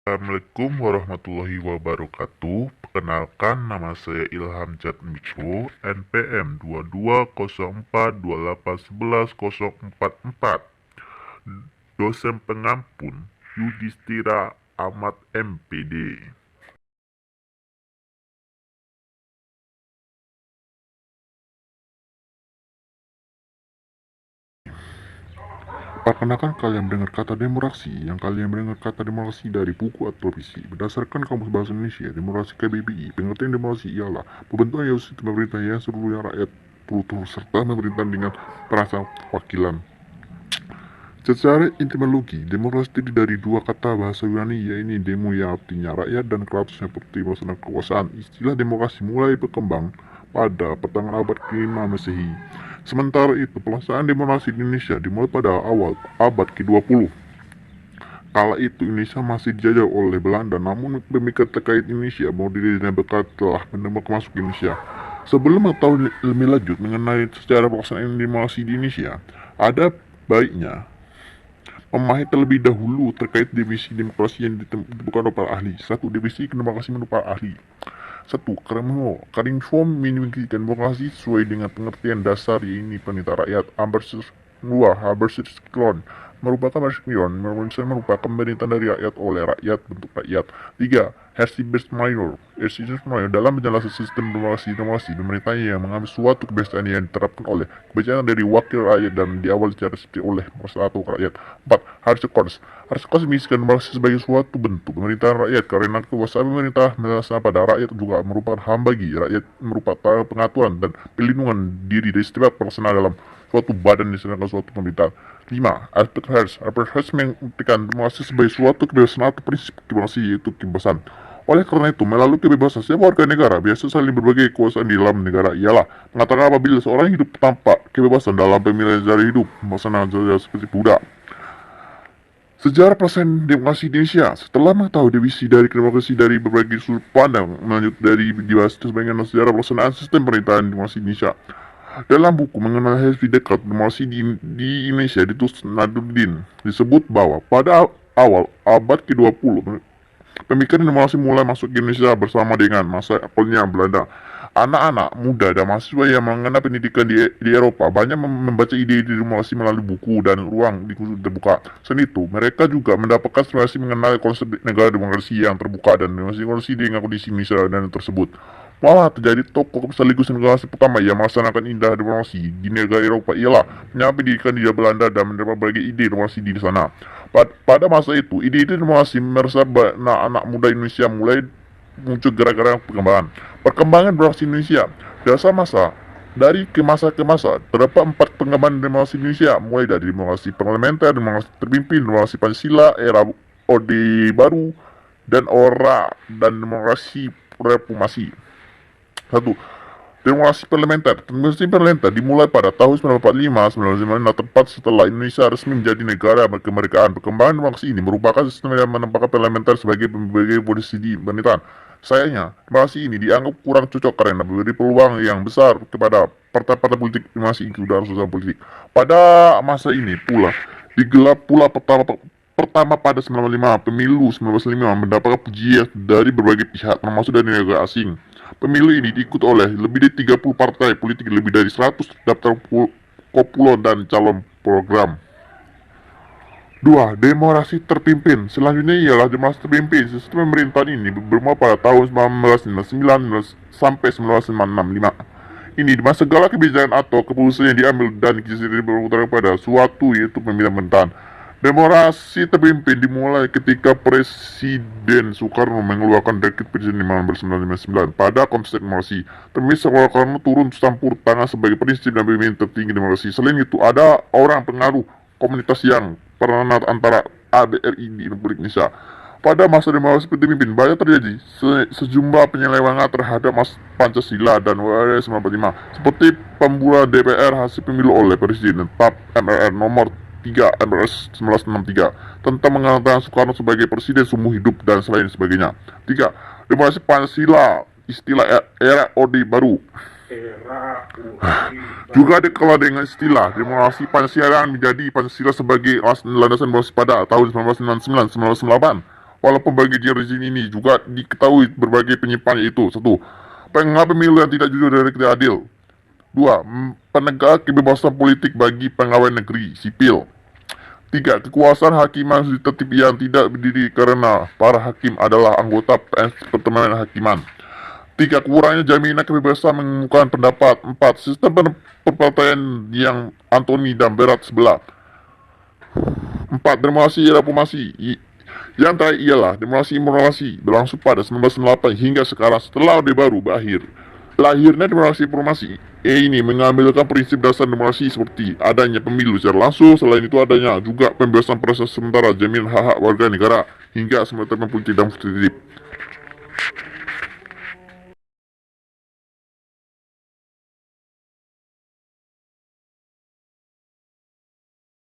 Assalamualaikum warahmatullahi wabarakatuh. Perkenalkan, nama saya Ilham Jatmiko, NPM 220428110044. Dosen pengampun Yudhistira Ahmad MPD. Perkenalkan, kalian mendengar kata demokrasi. Yang kalian mendengar kata demokrasi dari buku atau televisi. Berdasarkan Kamus Bahasa Indonesia, demokrasi KBBI, pengertian demokrasi ialah pembentukan sistem pemerintah yang seluruhnya rakyat turut serta memerintah dengan perasaan wakilan. Secara etimologi, demokrasi terdiri dari dua kata bahasa Yunani, yaitu demo yang artinya rakyat dan kratos yang seperti melaksanakan kekuasaan. Istilah demokrasi mulai berkembang pada pertengahan abad ke-5 Masehi. Sementara itu, pelaksanaan demokrasi di Indonesia dimulai pada awal abad ke-20. Kala itu Indonesia masih dijajah oleh Belanda, namun pemikiran terkait Indonesia berdiri dan berkata telah menemukan masuk Indonesia. Sebelum mengetahui lebih lanjut mengenai sejarah pelaksanaan demokrasi di Indonesia, ada baiknya memahami terlebih dahulu terkait definisi demokrasi yang ditemukan oleh para ahli. Satu, definisi demokrasi menurut para ahli. Satu, Karimfo mendefinisikan demokrasi sesuai dengan pengertian dasar, yaitu perintah rakyat. Habermas Klon merupakan merupakan pemerintahan dari rakyat oleh rakyat bentuk rakyat. Tiga, Hersibers Mayor dalam menjelaskan sistem demokrasi pemerintah yang mengambil suatu kebiasaan yang diterapkan oleh kebijakan dari wakil rakyat dan diawali secara seperti oleh masyarakat atau rakyat. Empat, Harsekons mengiskan demokrasi sebagai suatu bentuk pemerintahan rakyat karena kekuasaan pemerintah melaksanakan pada rakyat juga merupakan hak bagi rakyat, merupakan pengaturan dan pelindungan diri dari setiap pelaksanaan dalam suatu badan diserahkan suatu pemerintahan. 5. Albert Hertz mengartikan demokrasi sebagai suatu kebebasan atau prinsip demokrasi, yaitu kebebasan. Oleh karena itu, melalui kebebasan setiap warga negara biasa saling berbagai kekuasaan di dalam negara ialah mengatakan apabila seorang hidup tanpa kebebasan dalam pemilihan cara hidup, melaksanakan seperti budak. Sejarah pelaksanaan demokrasi di Indonesia. Setelah mengetahui definisi dari demokrasi dari berbagai sudut pandang, melanjut dari dibahas sebagian sejarah pelaksanaan sistem pemerintahan demokrasi di Indonesia. Dalam buku mengenal hasil dekat demokrasi di Indonesia ditulis Naduddin, disebut bahwa pada awal abad ke-20, pemikiran demokrasi mulai masuk ke Indonesia bersama dengan masa kolonial Belanda. Anak-anak muda dan mahasiswa yang mengenal pendidikan di Eropa banyak membaca ide-ide demokrasi melalui buku dan ruang diskusi terbuka. Selain itu, mereka juga mendapatkan inspirasi mengenai konsep negara demokrasi yang terbuka dan demokrasi dengan kondisi Indonesia dan tersebut. Malah terjadi tokoh sekaligus generasi pertama yang melaksanakan indah demokrasi di negara Eropa ialah penyampai pendidikan di Belanda dan mendapat berbagai ide demokrasi di sana. Pada masa itu, ide-ide demokrasi meresap anak-anak muda Indonesia mulai muncul gara-gara perkembangan demokrasi Indonesia. Dasar masa dari ke masa terdapat 4 pengembangan demokrasi Indonesia, mulai dari demokrasi parlementer, demokrasi terpimpin, demokrasi Pancasila, era Orde Baru, dan demokrasi reformasi. 1. Demokrasi parlementer dimulai pada tahun 1945 tepat setelah Indonesia resmi menjadi negara kemerdekaan. Perkembangan demokrasi ini merupakan sistem yang menempatkan parlementer sebagai posisi di pemerintahan. Sayangnya, demokrasi ini dianggap kurang cocok karena memberi peluang yang besar kepada partai-partai politik masih ikut dalam sosial politik. Pada masa ini pula, digelar pula pertama pada 1995, pemilu 1995 mendapatkan pujian dari berbagai pihak termasuk dari negara asing. Pemilu ini diikuti oleh lebih dari 30 partai politik, lebih dari 100 daftar koplo dan calon program. 2. Demokrasi terpimpin. Selanjutnya ialah demokrasi terpimpin. Sistem pemerintahan ini bermula pada tahun 1999 sampai 1965. Ini di mana segala kebijakan atau keputusan yang diambil dan berputar pada suatu, yaitu pemilihan pemerintahan. Demokrasi terpimpin dimulai ketika Presiden Soekarno mengeluarkan dekret Presiden 1999 pada konsep demokrasi. Termisal Soekarno turun campur tangan sebagai prinsip dan pemimpin tertinggi demokrasi. Selain itu, ada orang pengaruh komunitas yang pernah antara ABRI di Republik Indonesia. Pada masa demokrasi terpimpin banyak terjadi sejumlah penyelewengan terhadap Pancasila dan UUD 1945, seperti pembunuhan DPR hasil pemilu oleh Presiden tetap MPR nomor 3 MPRS 1963 tentang mengatakan Soekarno sebagai presiden seumur hidup dan selain sebagainya. 3. Demokrasi Pancasila, istilah era Orde Baru. Juga dikenal dengan istilah demokrasi Pancasila yang menjadi Pancasila sebagai landasan demokrasi pada tahun 1999-1998. Walaupun bagi rezim ini juga diketahui berbagai penyimpangan itu. Satu, pemilu yang tidak jujur dan tidak adil. Dua, penegak kebebasan politik bagi pegawai negeri sipil. Tiga, kekuasaan hakim administratif yang tidak berdiri karena para hakim adalah anggota Pertemanan Hakiman. Tiga, kurangnya jaminan kebebasan mengumumkan pendapat. Empat, sistem perpartaian yang antoni dan berat sebelah. Empat, demokrasi reformasi. Yang terakhir ialah demokrasi moralasi berlangsung pada 1998 hingga sekarang setelah Orde Baru berakhir. Lahirnya demokrasi reformasi ini mengambilkan prinsip dasar demokrasi seperti adanya pemilu secara langsung, selain itu adanya juga pembebasan proses sementara jaminan hak-hak warga negara hingga semacam politik dan positif.